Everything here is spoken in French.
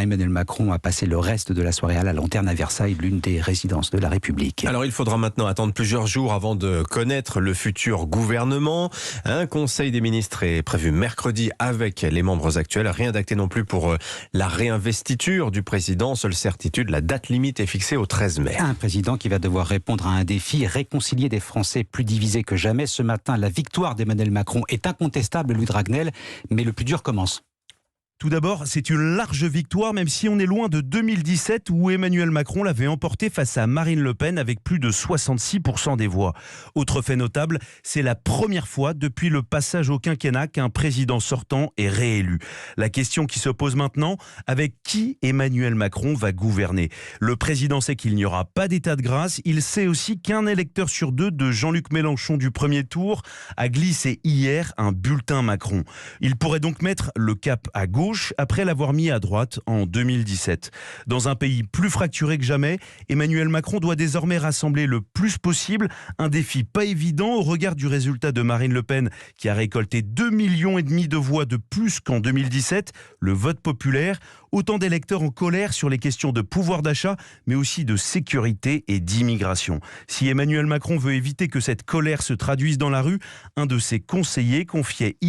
Emmanuel Macron a passé le reste de la soirée à la Lanterne à Versailles, l'une des résidences de la République. Alors il faudra maintenant attendre plusieurs jours avant de connaître le futur gouvernement. Un conseil des ministres est prévu mercredi avec les membres actuels. Rien d'acté non plus pour la réinvestiture du président. Seule certitude, la date limite est fixée au 13 mai. Un président qui va devoir répondre à un défi, réconcilier des Français plus divisés que jamais. Ce matin, la victoire d'Emmanuel Macron est incontestable, Louis Dragnel, mais le plus dur commence. Tout d'abord, c'est une large victoire, même si on est loin de 2017 où Emmanuel Macron l'avait emporté face à Marine Le Pen avec plus de 66% des voix. Autre fait notable, c'est la première fois depuis le passage au quinquennat qu'un président sortant est réélu. La question qui se pose maintenant, avec qui Emmanuel Macron va gouverner? Le président sait qu'il n'y aura pas d'état de grâce. Il sait aussi qu'un électeur sur deux de Jean-Luc Mélenchon du premier tour a glissé hier un bulletin Macron. Il pourrait donc mettre le cap à gauche après l'avoir mis à droite en 2017. Dans un pays plus fracturé que jamais, Emmanuel Macron doit désormais rassembler le plus possible, un défi pas évident au regard du résultat de Marine Le Pen qui a récolté 2,5 millions de voix de plus qu'en 2017, le vote populaire, autant d'électeurs en colère sur les questions de pouvoir d'achat mais aussi de sécurité et d'immigration. Si Emmanuel Macron veut éviter que cette colère se traduise dans la rue, un de ses conseillers confiait hier